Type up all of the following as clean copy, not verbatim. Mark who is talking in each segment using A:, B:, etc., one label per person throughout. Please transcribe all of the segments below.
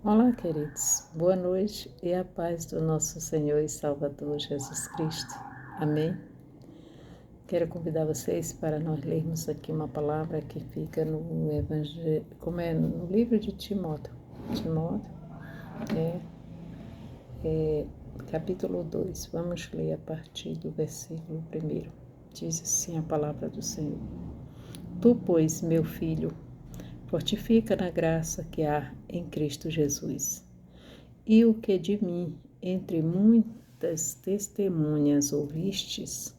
A: Olá, queridos. Boa noite e a paz do nosso Senhor e Salvador Jesus Cristo. Amém? Quero convidar vocês para nós lermos aqui uma palavra que fica no Evangelho, no livro de Timóteo. É capítulo 2. Vamos ler a partir do versículo 1. Diz assim a palavra do Senhor. Tu, pois, meu filho, fortifica na graça que há em Cristo Jesus. E o que de mim, entre muitas testemunhas ouvistes,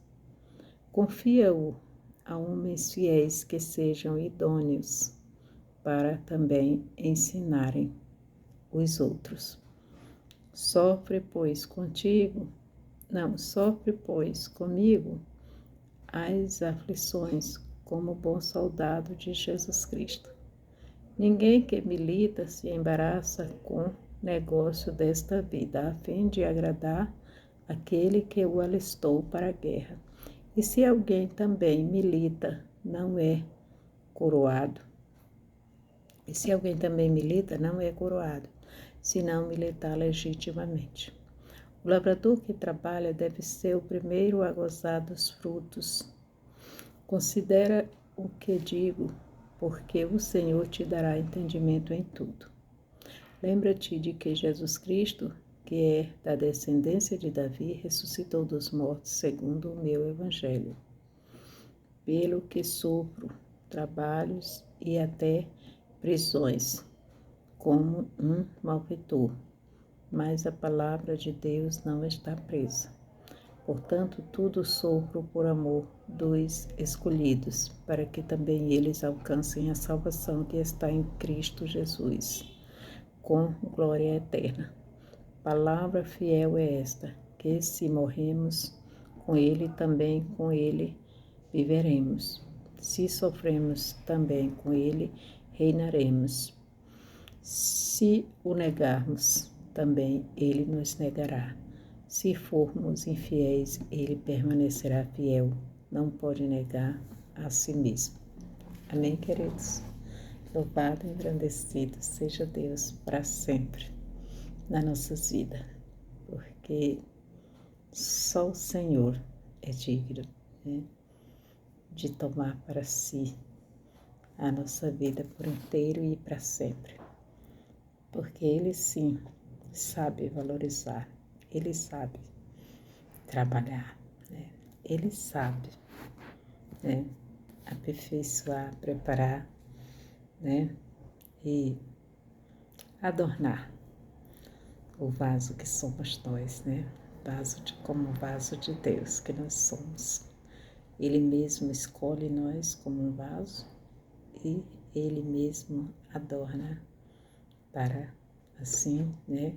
A: confia-o a homens fiéis que sejam idôneos para também ensinarem os outros. Sofre, pois, comigo as aflições como bom soldado de Jesus Cristo. Ninguém que milita se embaraça com negócio desta vida, a fim de agradar aquele que o alistou para a guerra. E se alguém também milita, não é coroado. Se não militar legitimamente. O lavrador que trabalha deve ser o primeiro a gozar dos frutos. Considera o que digo, porque o Senhor te dará entendimento em tudo. Lembra-te de que Jesus Cristo, que é da descendência de Davi, ressuscitou dos mortos segundo o meu evangelho, pelo que sofro trabalhos e até prisões, como um malfeitor, mas a palavra de Deus não está presa. Portanto, tudo sofro por amor dos escolhidos, para que também eles alcancem a salvação que está em Cristo Jesus, com glória eterna. Palavra fiel é esta, que se morremos com ele, também com ele viveremos. Se sofremos, também com ele reinaremos. Se o negarmos, também ele nos negará. Se formos infiéis, ele permanecerá fiel. Não pode negar a si mesmo. Amém, queridos? Louvado e engrandecido seja Deus para sempre nas nossas vidas, porque só o Senhor é digno, né, de tomar para si a nossa vida por inteiro e para sempre, porque Ele sim sabe valorizar, Ele sabe trabalhar, né? Ele sabe, né, aperfeiçoar, preparar, né, e adornar o vaso que somos nós, né? Como vaso de Deus que nós somos. Ele mesmo escolhe nós como um vaso e Ele mesmo adorna para, assim, né,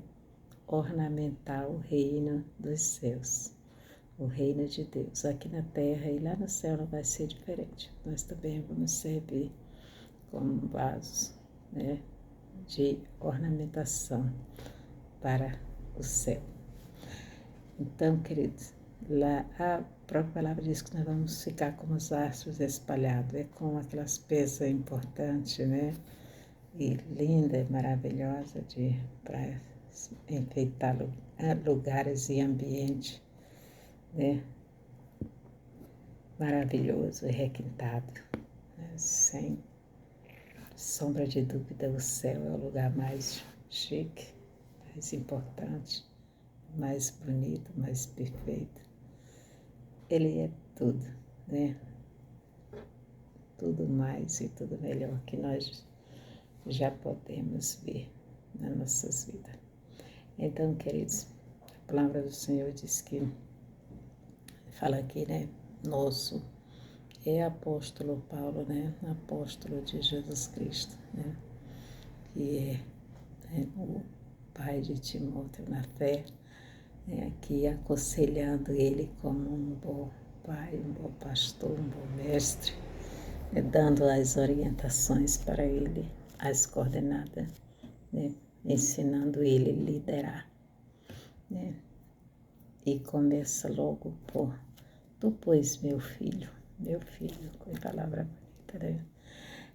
A: ornamentar o reino dos céus, o reino de Deus. Aqui na terra e lá no céu não vai ser diferente. Nós também vamos servir como vasos, né, de ornamentação para o céu. Então, queridos, lá a própria palavra diz que nós vamos ficar como os astros espalhados, é com aquelas peças importantes, né? E linda e maravilhosa para enfeitar lugares e ambiente, né? Maravilhoso e requintado, né? Sem sombra de dúvida, o céu é o lugar mais chique, mais importante, mais bonito, mais perfeito. Ele é tudo, né? Tudo mais e tudo melhor que nós já podemos ver nas nossas vidas. Então, queridos, a palavra do Senhor diz que, fala aqui, né? Nosso é apóstolo Paulo, né? Apóstolo de Jesus Cristo, né? Que é, né, o pai de Timóteo na fé, né? Aqui aconselhando ele como um bom pai, um bom pastor, um bom mestre, né? Dando as orientações para ele, as coordenadas, né? Ensinando ele a liderar, né? E começa logo por: tu, pois, meu filho, com palavra bonita, né?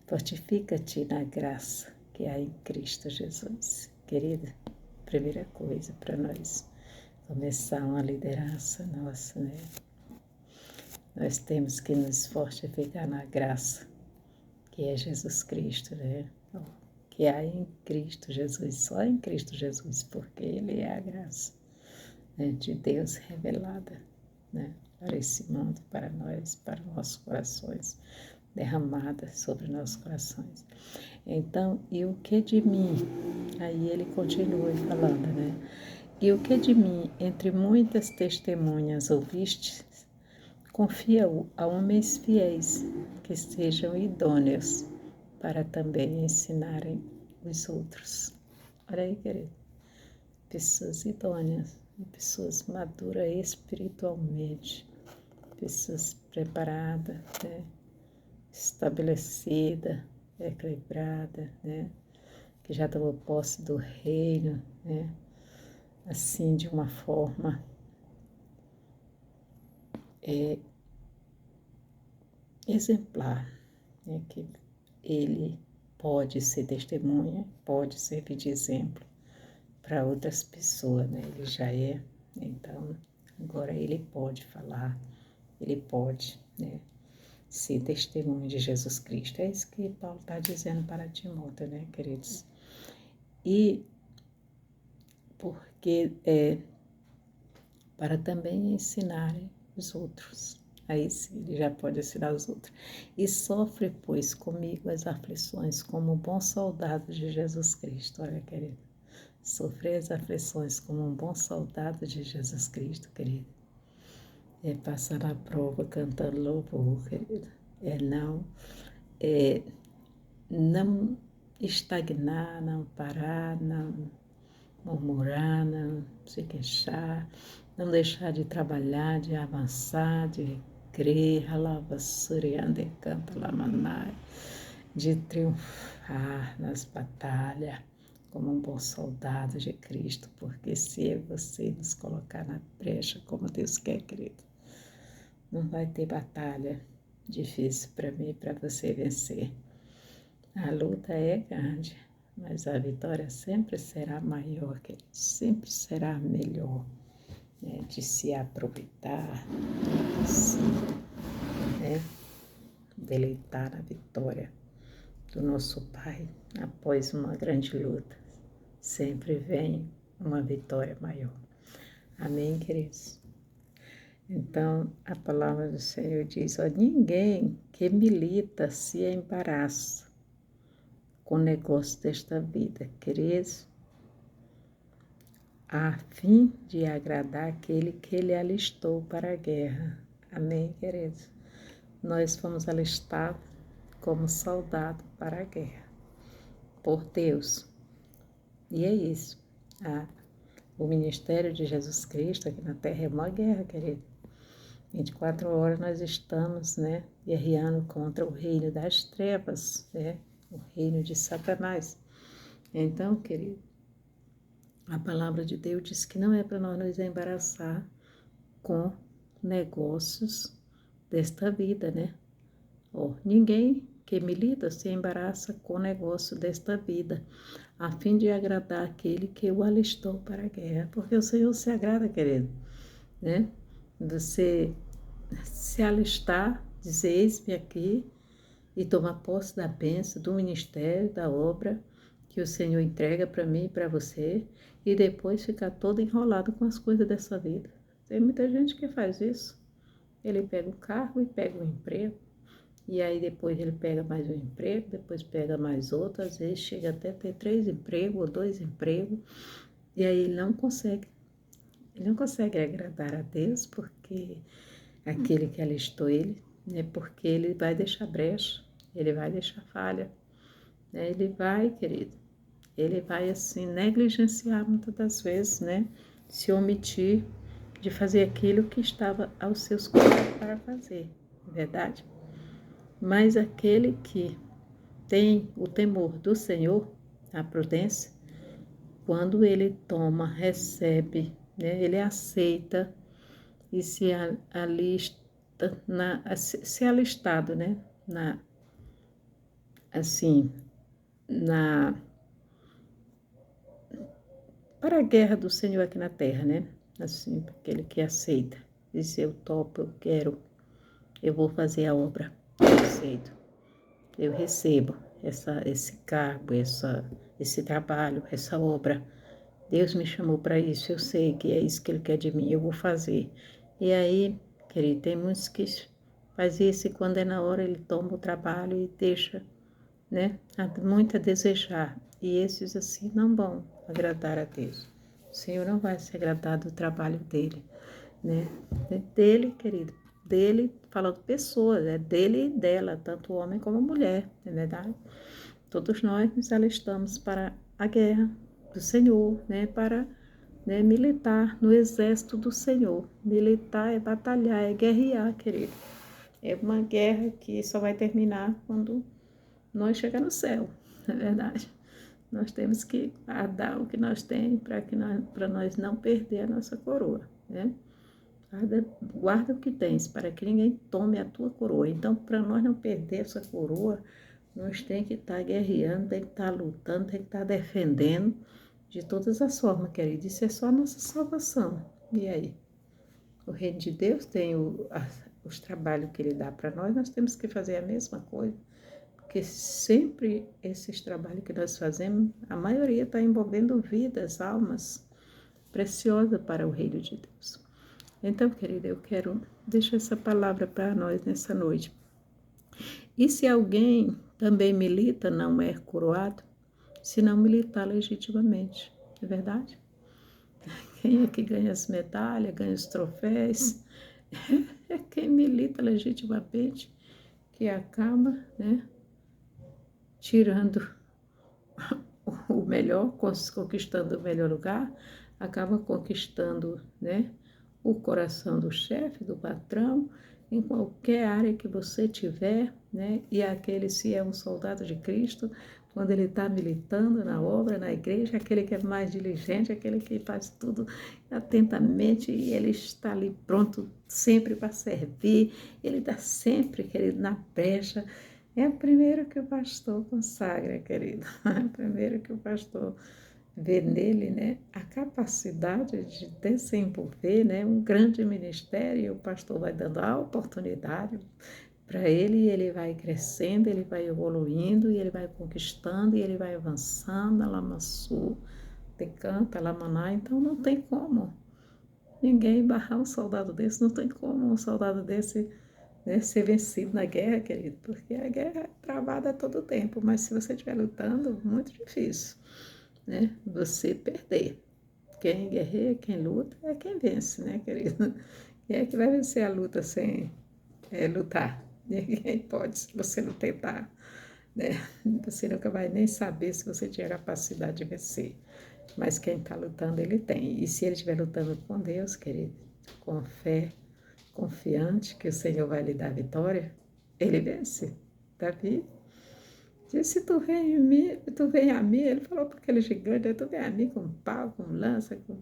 A: Fortifica-te na graça que há em Cristo Jesus. querida, primeira coisa para nós começar uma liderança nossa, né? Nós temos que nos fortificar na graça, que é Jesus Cristo, né? Que há em Cristo Jesus, só em Cristo Jesus, porque Ele é a graça, né, de Deus revelada, né, para esse mundo, para nós, para nossos corações, derramada sobre nossos corações. Então, e o que de mim? Aí ele continua falando, né? E o que de mim, entre muitas testemunhas ouviste, confia-o a homens fiéis, que sejam idôneos, para também ensinarem os outros. Olha aí, querido. Pessoas idôneas, pessoas maduras espiritualmente, pessoas preparadas, né? Estabelecida, equilibrada, né? Que já tomou posse do reino, né? Assim, de uma forma exemplar, né? Que ele pode ser testemunha, pode servir de exemplo para outras pessoas, né? Ele já é, então agora ele pode falar, ele pode, né? Ser testemunho de Jesus Cristo. É isso que Paulo está dizendo para Timóteo, né, queridos? E porque para também ensinarem os outros. Aí sim, ele já pode ensinar os outros. E sofre, pois, comigo as aflições como um bom soldado de Jesus Cristo. Olha, querido, sofrer as aflições como um bom soldado de Jesus Cristo, querido. É passar na prova cantando louvor, querido. Não estagnar, não parar, não murmurar, não se queixar, não deixar de trabalhar, de avançar, de crer, alabassuriande, canta lamanai, de triunfar nas batalhas como um bom soldado de Cristo, porque se você nos colocar na brecha como Deus quer, querido, não vai ter batalha difícil para mim e para você vencer. A luta é grande, mas a vitória sempre será maior, querido, sempre será melhor, né, de se aproveitar, de se, né, deleitar na vitória do nosso Pai após uma grande luta. Sempre vem uma vitória maior. Amém, queridos? Então, a palavra do Senhor diz, ó, ninguém que milita se embaraça com o negócio desta vida, queridos, a fim de agradar aquele que ele alistou para a guerra. Amém, queridos? Nós fomos alistados como soldado para a guerra, por Deus. E é isso. O ministério de Jesus Cristo aqui na Terra é uma guerra, querido. 24 horas nós estamos, né, guerreando contra o reino das trevas, né, o reino de Satanás. Então, querido, a palavra de Deus diz que não é para nós nos embaraçar com negócios desta vida, né? Ninguém que milita se embaraça com o negócio desta vida, a fim de agradar aquele que o alistou para a guerra. Porque o Senhor se agrada, querido, né? Você se alistar, dizer, eis-me aqui, e tomar posse da bênção, do ministério, da obra que o Senhor entrega para mim e para você, e depois ficar todo enrolado com as coisas dessa vida. Tem muita gente que faz isso. Ele pega um carro e pega um emprego, e aí depois ele pega mais um emprego, depois pega mais outro, às vezes chega até a ter 3 empregos ou 2 empregos, e aí ele não consegue agradar a Deus, porque aquele que alistou ele, né, porque ele vai deixar brecha, ele vai deixar falha, né, ele vai, querido, ele vai assim negligenciar muitas das vezes, né, se omitir de fazer aquilo que estava aos seus cuidados para fazer, verdade? Mas aquele que tem o temor do Senhor, a prudência, quando ele toma, recebe, né, ele aceita e se alista, se alistado, né, assim, para a guerra do Senhor aqui na terra, né? Assim, aquele que aceita, diz eu topo, eu quero, eu vou fazer a obra, eu aceito, eu recebo esse cargo, esse trabalho, essa obra. Deus me chamou para isso, eu sei que é isso que Ele quer de mim, eu vou fazer. E aí, querido, tem muitos que fazem isso e quando é na hora ele toma o trabalho e deixa, né, muito a desejar. E esses assim não vão agradar a Deus. O Senhor não vai se agradar do trabalho dele, né? Dele, querido, dele, falando pessoas, é dele e dela, tanto o homem como a mulher, não é verdade? Todos nós nos alistamos para a guerra do Senhor, né? Para, né, militar no exército do Senhor. Militar é batalhar, é guerrear, querido. É uma guerra que só vai terminar quando nós chegar no céu, não é verdade? Nós temos que dar o que nós temos para nós não perder a nossa coroa, né? Guarda o que tens, para que ninguém tome a tua coroa. Então, para nós não perder essa coroa, nós temos que estar guerreando, tem que estar lutando, tem que estar defendendo de todas as formas, querido. Isso é só a nossa salvação. E aí? O reino de Deus tem os trabalhos que Ele dá para nós temos que fazer a mesma coisa. Porque sempre esses trabalhos que nós fazemos, a maioria está envolvendo vidas, almas preciosas para o reino de Deus. Então, querida, eu quero deixar essa palavra para nós nessa noite. E se alguém também milita, não é coroado, se não militar legitimamente, não é verdade? Quem é que ganha as medalhas, ganha os troféus? É quem milita legitimamente, que acaba, né, tirando o melhor, conquistando o melhor lugar, acaba conquistando, né, o coração do chefe, do patrão, em qualquer área que você tiver, né, e aquele se é um soldado de Cristo, quando ele está militando na obra, na igreja, aquele que é mais diligente, aquele que faz tudo atentamente, e ele está ali pronto sempre para servir, ele está sempre, querido, na brecha. É o primeiro que o pastor consagra, querido. É o primeiro que o pastor vê nele, né, a capacidade de desenvolver, né, um grande ministério, e o pastor vai dando a oportunidade para ele, e ele vai crescendo, ele vai evoluindo, e ele vai conquistando, e ele vai avançando, Alamassu, Tecanta, Lamaná, então não tem como ninguém barrar um soldado desse, não tem como um soldado desse, né, ser vencido na guerra, querido, porque a guerra é travada a todo tempo, mas se você estiver lutando, muito difícil, né, você perder. Quem guerreia, quem luta, é quem vence, né, querido? Quem é que vai vencer a luta sem lutar? Ninguém pode, se você não tentar, né? Você nunca vai nem saber se você tinha capacidade de vencer. Mas quem está lutando, ele tem. E se ele estiver lutando com Deus, querido, com fé, confiante que o Senhor vai lhe dar a vitória, ele vence. Davi disse, tu vem a mim, ele falou para aquele gigante, tu vem a mim com pau, com lança, com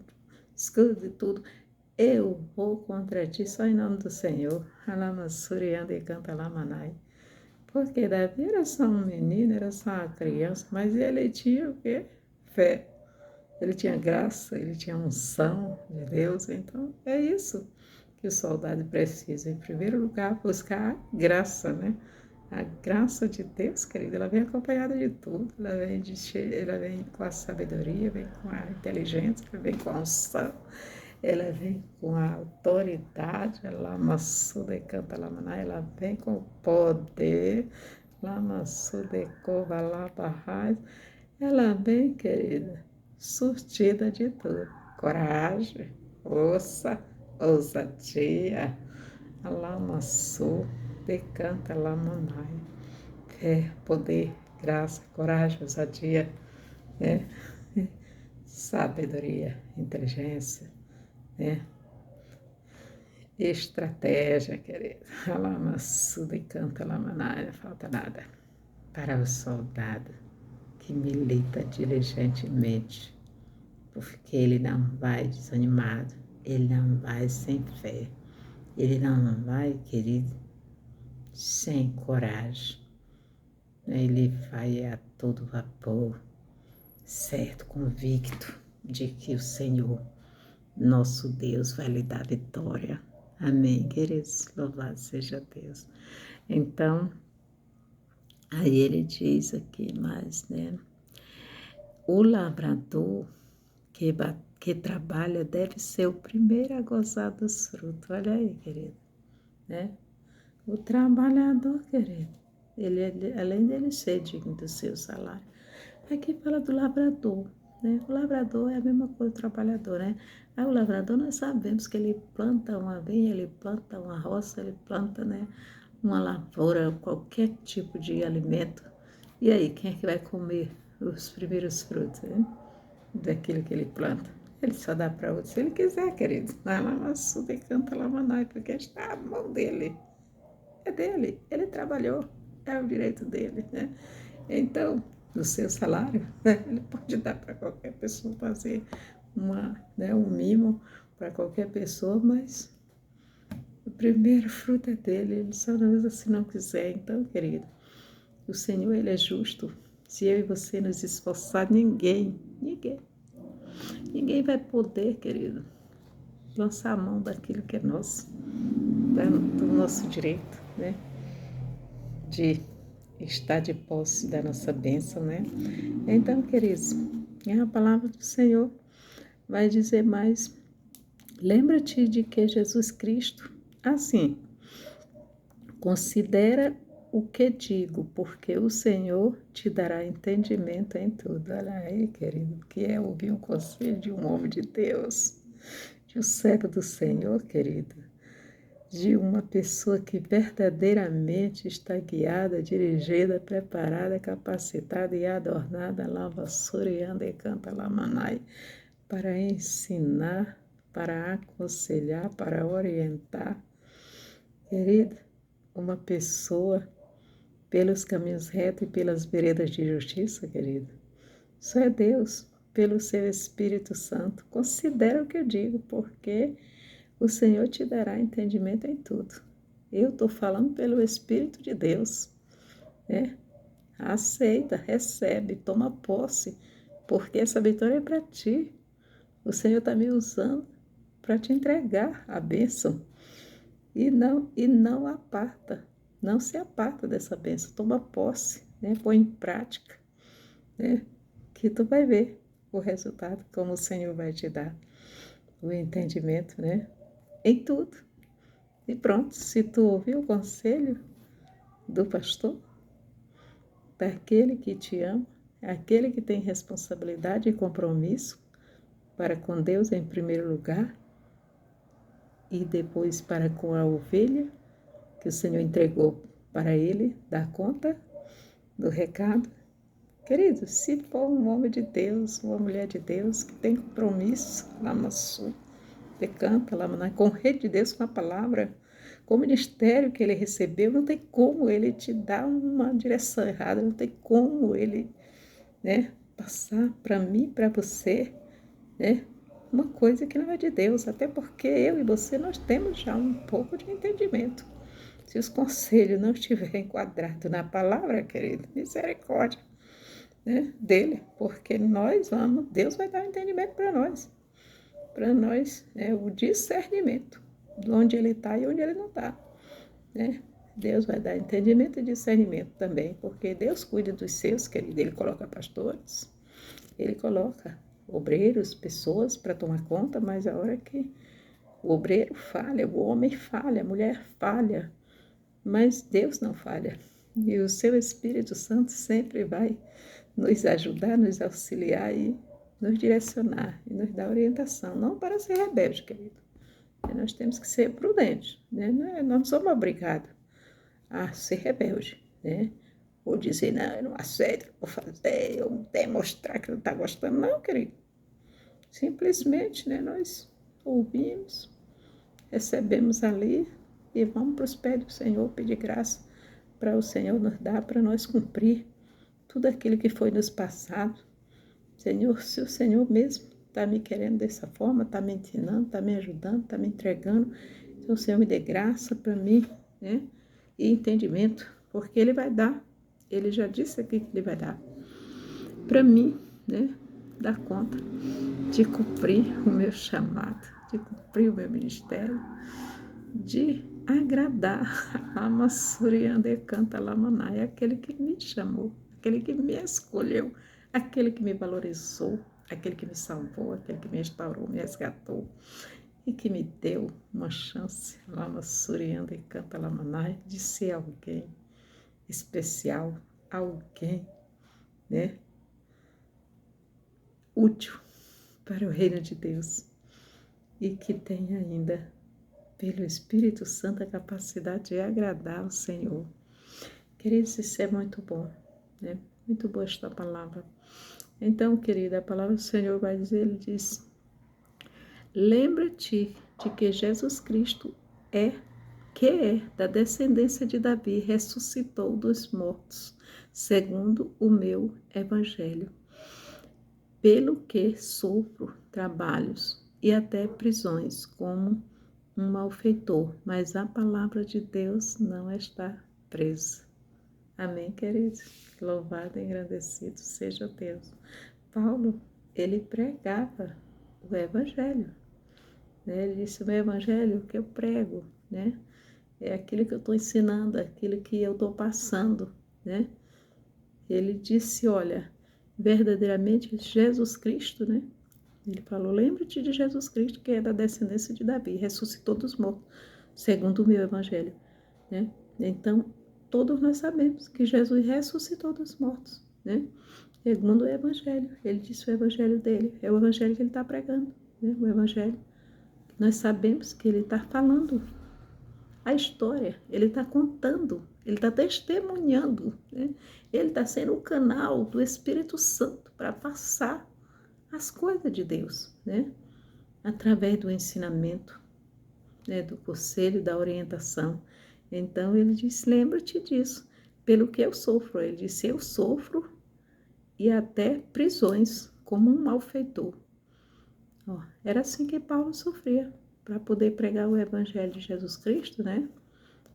A: escudo e tudo. Eu vou contra ti só em nome do Senhor. Alamassurianda e canta lamanai. Porque Davi era só um menino, era só uma criança, mas ele tinha o quê? Fé. Ele tinha graça, ele tinha unção de Deus. Então, é isso que o soldado precisa. Em primeiro lugar, buscar a graça, né? A graça de Deus, querida, ela vem acompanhada de tudo. Ela vem com a sabedoria, vem com a inteligência, vem com a unção. Ela vem com a autoridade, ela vem com o poder, ela vem, querida, surtida de tudo. Coragem, força, ousadia, alamassu, decanta, lamanai. Fé, poder, graça, coragem, ousadia, né? Sabedoria, inteligência, né? Estratégia, querido. Alamassuda e canta lamaná, não falta nada. Para o soldado que milita diligentemente, porque ele não vai desanimado, ele não vai sem fé, ele não vai, querido, sem coragem. Ele vai a todo vapor, certo, convicto, de que o Senhor, nosso Deus, vai lhe dar vitória. Amém, queridos? Louvado seja Deus. Então, aí ele diz aqui mais, né? O lavrador que trabalha deve ser o primeiro a gozar dos frutos. Olha aí, querido, né? O trabalhador, querido, além dele ser digno do seu salário. Aqui fala do lavrador, né? O lavrador é a mesma coisa do trabalhador, né? Aí o lavrador nós sabemos que ele planta uma vinha, ele planta uma roça, ele planta, né, uma lavoura, qualquer tipo de alimento. E aí, quem é que vai comer os primeiros frutos, né? Daquilo que ele planta? Ele só dá para outro se ele quiser, querido. Vai lá no açude e canta lá manai, porque está a mão dele. É dele, ele trabalhou, é o direito dele, né? Então, do seu salário, né, ele pode dar para qualquer pessoa, fazer um mimo para qualquer pessoa, mas o primeiro fruto é dele, ele só não usa se não quiser. Então, querido, o Senhor, ele é justo. Se eu e você nos esforçar, ninguém vai poder, querido, lançar a mão daquilo que é nosso, do nosso direito, né? De estar de posse da nossa bênção, né? Então, queridos, a palavra do Senhor vai dizer mais. Lembra-te de que Jesus Cristo, assim, considera o que digo, porque o Senhor te dará entendimento em tudo. Olha aí, querido, que é ouvir um conselho de um homem de Deus, de um servo do Senhor, querido, de uma pessoa que verdadeiramente está guiada, dirigida, preparada, capacitada e adornada, lava surianda e canta lamanai, para ensinar, para aconselhar, para orientar. Querida, uma pessoa pelos caminhos retos e pelas veredas de justiça, querido. Só é Deus, pelo seu Espírito Santo. Considera o que eu digo, porque o Senhor te dará entendimento em tudo. Eu estou falando pelo Espírito de Deus, né? Aceita, recebe, toma posse, porque essa vitória é para ti. O Senhor está me usando para te entregar a bênção. E não aparta, não se aparta dessa bênção. Toma posse, né? Põe em prática, né? Que tu vai ver o resultado, como o Senhor vai te dar o entendimento, né? Em tudo. E pronto, se tu ouvir o conselho do pastor, daquele que te ama, aquele que tem responsabilidade e compromisso para com Deus em primeiro lugar e depois para com a ovelha que o Senhor entregou para ele dar conta do recado. Querido, se for um homem de Deus, uma mulher de Deus que tem compromisso lá no sul, que canta lá com o rei de Deus, com a palavra, com o ministério que ele recebeu, não tem como ele te dar uma direção errada, não tem como ele, né, passar para mim, para você, né, uma coisa que não é de Deus, até porque eu e você, nós temos já um pouco de entendimento. Se os conselhos não estiverem enquadrados na palavra, querido, misericórdia, né, dele, porque Deus vai dar um entendimento para nós é o discernimento de onde ele está e onde ele não está, né? Deus vai dar entendimento e discernimento também, porque Deus cuida dos seus, querido. Ele coloca pastores, ele coloca obreiros, pessoas para tomar conta, mas a hora que o obreiro falha, o homem falha, a mulher falha, mas Deus não falha. E o seu Espírito Santo sempre vai nos ajudar, nos auxiliar e nos direcionar e nos dar orientação, não para ser rebelde, querido. Nós temos que ser prudentes, né? Nós não somos obrigados a ser rebelde, né? Ou dizer, não, eu não aceito, eu vou fazer, ou demonstrar que não está gostando, não, querido. Simplesmente, né, nós ouvimos, recebemos ali e vamos para os pés do Senhor pedir graça para o Senhor nos dar, para nós cumprir tudo aquilo que foi nos passado. Senhor, se o Senhor mesmo está me querendo dessa forma, está me ensinando, está me ajudando, está me entregando, então o Senhor me dê graça para mim, né? E entendimento, porque Ele vai dar. Ele já disse aqui que Ele vai dar para mim, né? dar conta de cumprir o meu chamado, de cumprir o meu ministério, de agradar a Massuriande Canta Lamanai, aquele que me chamou, aquele que me escolheu, aquele que me valorizou, aquele que me salvou, aquele que me restaurou, me resgatou e que me deu uma chance, Lamassuriande Canta Lamanai, de ser alguém especial, alguém, né, útil para o reino de Deus e que tem ainda, pelo Espírito Santo, a capacidade de agradar ao Senhor. Queridos, isso é muito bom, né? Muito boa esta palavra. Então, querida, a palavra do Senhor vai dizer, ele diz, lembra-te de que Jesus Cristo é da descendência de Davi, ressuscitou dos mortos, segundo o meu evangelho, pelo que sofro trabalhos e até prisões, como um malfeitor, mas a palavra de Deus não está presa. Amém, queridos? Louvado e engrandecido seja Deus. Paulo, ele pregava o evangelho, né? Ele disse, o meu evangelho que eu prego, né? É aquilo que eu estou ensinando, aquilo que eu estou passando, né? Ele disse, olha, verdadeiramente Jesus Cristo, né? Ele falou, lembre-te de Jesus Cristo, que é da descendência de Davi, ressuscitou dos mortos, segundo o meu evangelho, né? Então, todos nós sabemos que Jesus ressuscitou dos mortos, né? Segundo o evangelho, ele disse o evangelho dele, é o evangelho que ele está pregando, né? O evangelho, nós sabemos que ele está falando a história, ele está contando, ele está testemunhando, né? Ele está sendo o canal do Espírito Santo para passar as coisas de Deus, né? Através do ensinamento, né? Do conselho, da orientação. Então ele diz, lembra-te disso, pelo que eu sofro. Ele disse, eu sofro e até prisões, como um malfeitor. Ó, era assim que Paulo sofria, para poder pregar o evangelho de Jesus Cristo, né?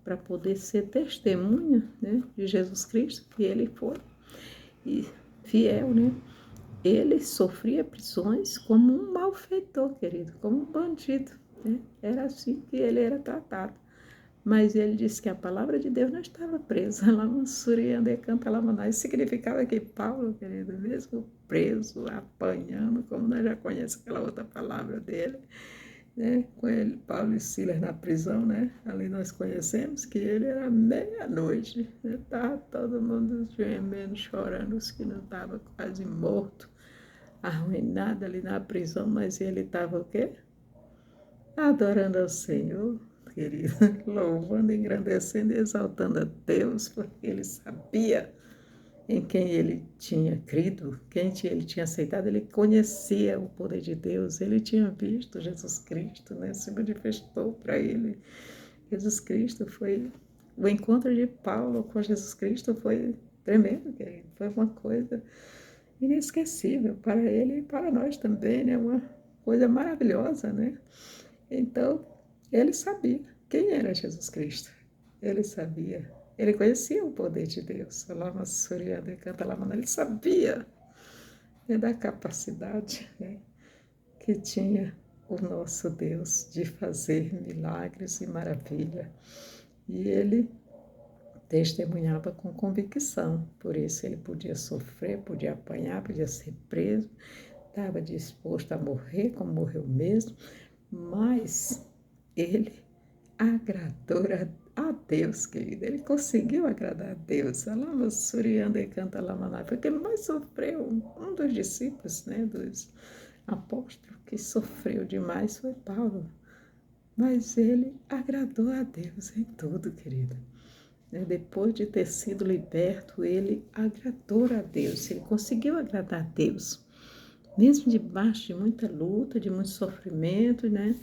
A: Para poder ser testemunha, né, de Jesus Cristo, que ele foi e fiel, né? Ele sofria prisões como um malfeitor, querido, como um bandido, né? Era assim que ele era tratado. Mas ele disse que a palavra de Deus não estava presa. Lamansuriande canta lamanai. Significava que Paulo, querido, mesmo preso, apanhando, como nós já conhecemos aquela outra palavra dele, né? Com ele, Paulo e Silas na prisão, né? Ali nós conhecemos que ele era meia-noite, estava todo mundo gemendo, chorando, os que não estavam quase mortos, arruinado ali na prisão, mas ele estava o quê? Adorando ao Senhor, querido, louvando, engrandecendo e exaltando a Deus, porque ele sabia em quem ele tinha crido, ele tinha aceitado, ele conhecia o poder de Deus, ele tinha visto Jesus Cristo, né? Se manifestou para ele. Jesus Cristo foi, o encontro de Paulo com Jesus Cristo foi tremendo, querido. Foi uma coisa inesquecível para ele e para nós também, né? Uma coisa maravilhosa, né? Então, ele sabia quem era Jesus Cristo. Ele sabia. Ele conhecia o poder de Deus. Ele sabia, né, da capacidade, né, que tinha o nosso Deus de fazer milagres e maravilha. E ele testemunhava com convicção. Por isso ele podia sofrer, podia apanhar, podia ser preso, estava disposto a morrer, como morreu mesmo, mas ele agradou a Deus, querida. Ele conseguiu agradar a Deus. Alama Surianda e canta Lamaná, porque ele mais sofreu. Um dos discípulos, né, dos apóstolos, que sofreu demais foi Paulo. Mas ele agradou a Deus em tudo, querida. Depois de ter sido liberto, ele agradou a Deus. Ele conseguiu agradar a Deus. Mesmo debaixo de muita luta, de muito sofrimento, né?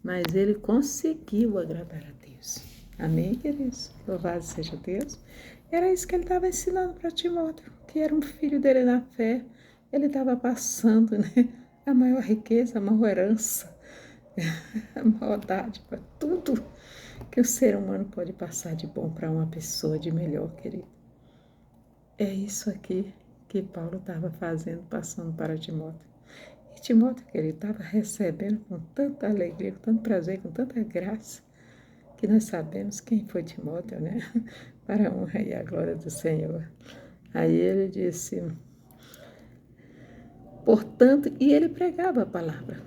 A: Mas ele conseguiu agradar a Deus. Amém, queridos? Louvado seja Deus. Era isso que ele estava ensinando para Timóteo, que era um filho dele na fé. Ele estava passando, né? A maior riqueza, a maior herança, a maior dádiva, tudo que o ser humano pode passar de bom para uma pessoa, de melhor, querido. É isso aqui que Paulo estava fazendo, passando para Timóteo. E Timóteo, que ele estava recebendo com tanta alegria, com tanto prazer, com tanta graça, que nós sabemos quem foi Timóteo, né? Para a honra e a glória do Senhor. Aí ele disse, portanto, e ele pregava a palavra.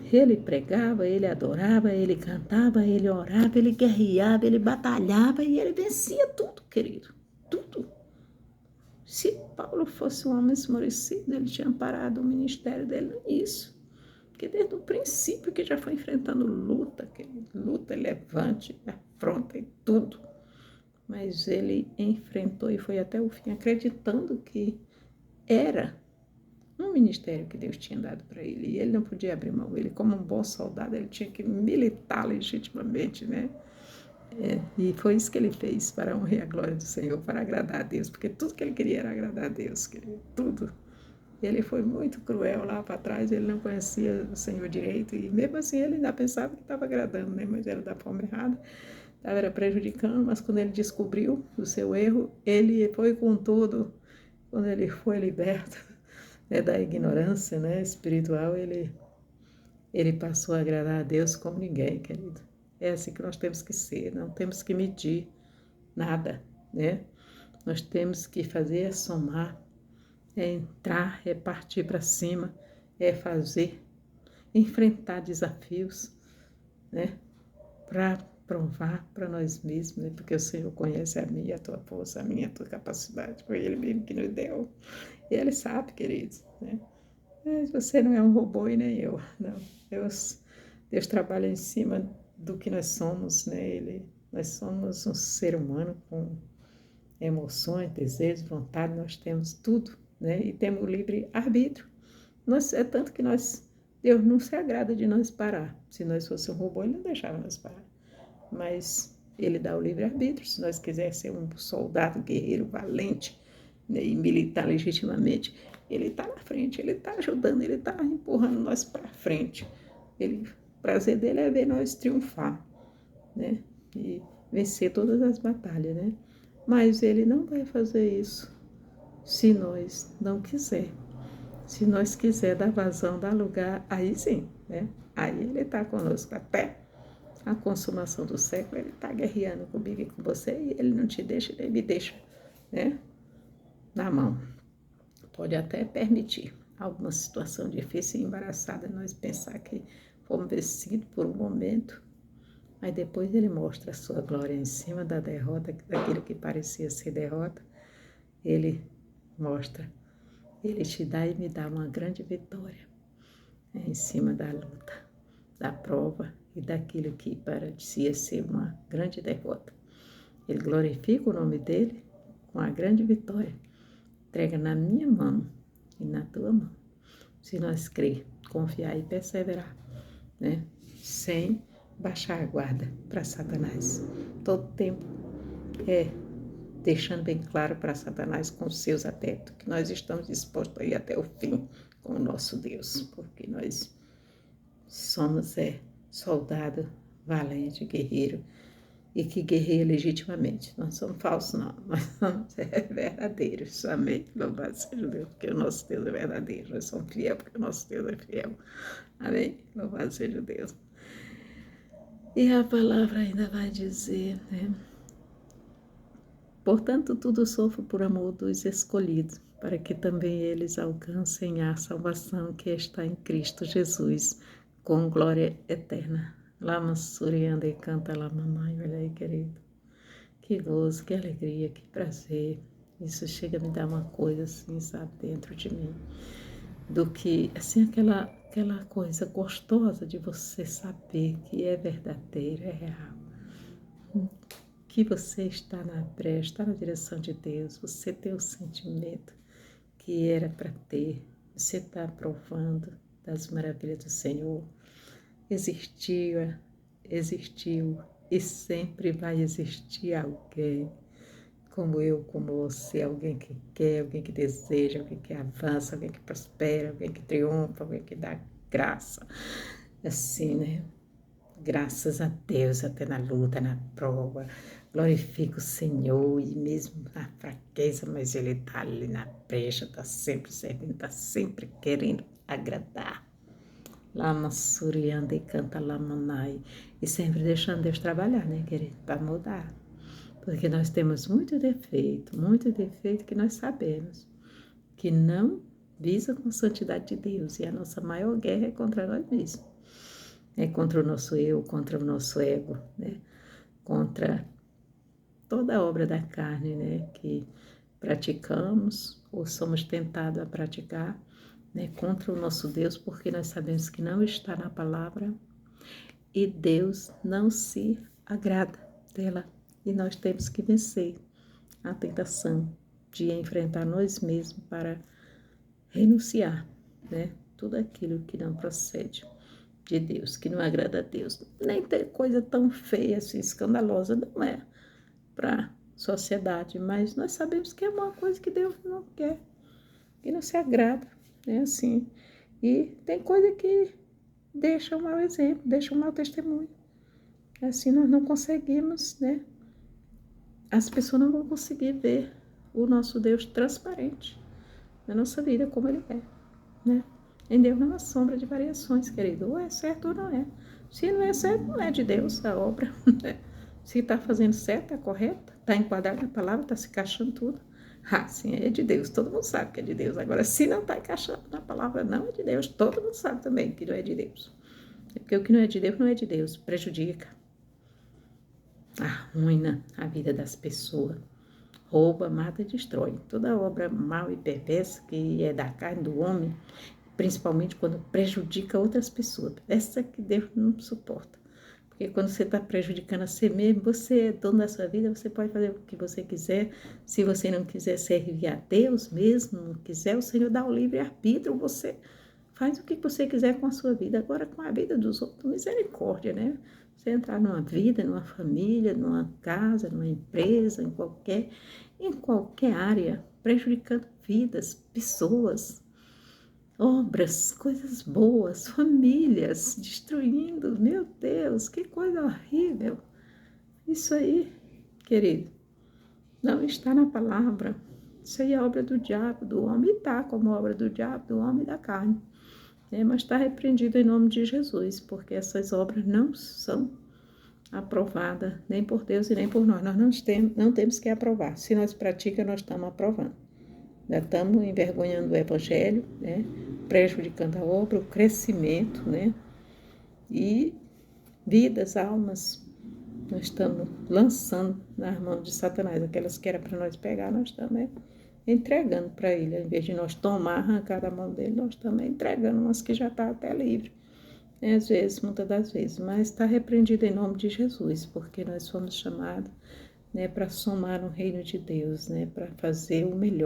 A: Ele pregava, ele adorava, ele cantava, ele orava, ele guerreava, ele batalhava e ele vencia tudo, querido. Tudo. Se Paulo fosse um homem esmorecido, ele tinha parado o ministério dele nisso. Porque desde o princípio que já foi enfrentando luta, luta, levante, afronta e tudo. Mas ele enfrentou e foi até o fim, acreditando que era um ministério que Deus tinha dado para ele. E ele não podia abrir mão. Ele, como um bom soldado, ele tinha que militar legitimamente, né? E foi isso que ele fez, para a honra e a glória do Senhor, para agradar a Deus, porque tudo que ele queria era agradar a Deus, tudo. Ele foi muito cruel lá para trás, ele não conhecia o Senhor direito, e mesmo assim ele ainda pensava que estava agradando, né? Mas era da forma errada, era prejudicando, mas quando ele descobriu o seu erro, ele foi com tudo. Quando ele foi liberto, né, da ignorância, né, espiritual, ele passou a agradar a Deus como ninguém, querido. É assim que nós temos que ser, não temos que medir nada, né? Nós temos que fazer é somar, é entrar, é partir para cima, é fazer, enfrentar desafios, né? Para provar para nós mesmos, né? Porque o Senhor conhece a minha, a tua força, a minha, a tua capacidade, foi Ele mesmo que nos deu. E Ele sabe, queridos, né? Mas você não é um robô e nem eu, não. Deus trabalha em cima do que nós somos, né? Nós somos um ser humano com emoções, desejos, vontade, nós temos tudo, né? E temos o livre arbítrio. É tanto que Deus não se agrada de nós parar. Se nós fossemos um robô, Ele não deixava nós parar. Mas Ele dá o livre arbítrio. Se nós quisermos ser um soldado, guerreiro, valente, né, e militar legitimamente, Ele está na frente, Ele está ajudando, Ele está empurrando nós para frente. O prazer dele é ver nós triunfar, né? E vencer todas as batalhas, né? Mas Ele não vai fazer isso se nós não quiser. Se nós quiser dar vazão, dar lugar, aí sim, né? Aí Ele está conosco até a consumação do século. Ele está guerreando comigo e com você e Ele não te deixa, Ele me deixa, né? Na mão. Pode até permitir alguma situação difícil e embaraçada, nós pensar que fomos vencidos por um momento, mas depois Ele mostra a sua glória em cima da derrota, daquilo que parecia ser derrota. Ele mostra, Ele te dá e me dá uma grande vitória, né, em cima da luta, da prova e daquilo que parecia ser uma grande derrota. Ele glorifica o nome dele com a grande vitória. Entrega na minha mão e na tua mão. Se nós crer, confiar e perseverar, né? Sem baixar a guarda para Satanás. Todo tempo deixando bem claro para Satanás com os seus adeptos que nós estamos dispostos a ir até o fim com o nosso Deus, porque nós somos soldado valente, guerreiro, e que guerreia legitimamente. Nós somos falsos, não, nós somos verdadeiros. Amém? Louvado seja Deus, porque o nosso Deus é verdadeiro. Nós somos fiéis, porque o nosso Deus é fiel. Amém? Louvado seja Deus. E a palavra ainda vai dizer, né? Portanto, tudo sofro por amor dos escolhidos, para que também eles alcancem a salvação que está em Cristo Jesus, com glória eterna. Lama Surianda e canta lá, mamãe, olha aí, querido. Que gozo, que alegria, que prazer. Isso chega a me dar uma coisa assim, sabe, dentro de mim. Do que, assim, aquela coisa gostosa de você saber que é verdadeiro, é real. Que você está na brecha, está na direção de Deus, você tem o sentimento que era para ter, você está provando das maravilhas do Senhor. Existiu e sempre vai existir alguém como eu, como você, alguém que quer, alguém que deseja, alguém que avança, alguém que prospera, alguém que triunfa, alguém que dá graça, assim, né? Graças a Deus, até na luta, na prova, Glorifica o Senhor e mesmo na fraqueza, mas Ele está ali na brecha, está sempre servindo, está sempre querendo agradar. Lama Surianda e canta Lamanai. E sempre deixando Deus trabalhar, né, querido? Para mudar. Porque nós temos muito defeito que nós sabemos que não visa com a santidade de Deus. E a nossa maior guerra é contra nós mesmos. É contra o nosso eu, contra o nosso ego, né? Contra toda a obra da carne, né? Que praticamos ou somos tentados a praticar, né? Contra o nosso Deus, porque nós sabemos que não está na palavra e Deus não se agrada dela. E nós temos que vencer a tentação de enfrentar nós mesmos para renunciar, né? Tudo aquilo que não procede de Deus, que não agrada a Deus. Nem tem coisa tão feia, assim, escandalosa, não é para a sociedade, mas nós sabemos que é uma coisa que Deus não quer, que não se agrada, né? Assim, e tem coisa que deixa um mau exemplo, deixa um mau testemunho. Assim nós não conseguimos, né? As pessoas não vão conseguir ver o nosso Deus transparente na nossa vida como Ele é, né? Em Deus não há sombra de variações, querido. Ou é certo ou não é. Se não é certo, não é de Deus a obra. Se está fazendo certo, está correto, está enquadrado na palavra, está se encaixando tudo. Ah, sim, é de Deus. Todo mundo sabe que é de Deus. Agora, se não está encaixando na palavra, não é de Deus. Todo mundo sabe também que não é de Deus. Porque o que não é de Deus, não é de Deus. Prejudica, arruina a vida das pessoas. Rouba, mata e destrói. Toda obra mal e perversa que é da carne do homem, principalmente quando prejudica outras pessoas. Essa que Deus não suporta. Porque quando você está prejudicando a si mesmo, você é dono da sua vida, você pode fazer o que você quiser. Se você não quiser servir a Deus mesmo, não quiser, o Senhor dá o livre-arbítrio, você faz o que você quiser com a sua vida. Agora, com a vida dos outros, misericórdia, né? Você entrar numa vida, numa família, numa casa, numa empresa, em qualquer área, prejudicando vidas, pessoas, obras, coisas boas, famílias, destruindo. Meu Deus, que coisa horrível. Isso aí, querido, não está na palavra. Isso aí é obra do diabo, do homem, e está como obra do diabo, do homem e da carne. Mas está repreendido em nome de Jesus, porque essas obras não são aprovadas nem por Deus e nem por nós. Nós não temos que aprovar. Se nós praticamos, nós estamos aprovando. Nós estamos envergonhando o Evangelho, né? Prejudicando a obra, o crescimento, né? E vidas, almas, nós estamos lançando nas mãos de Satanás. Aquelas que era para nós pegar, nós estamos entregando para ele. Ao invés de nós tomar, arrancar da mão dele, nós estamos entregando umas que já estão até livre. Às vezes, muitas das vezes, mas está repreendido em nome de Jesus, porque nós fomos chamados, né, para somar no reino de Deus, né, para fazer o melhor.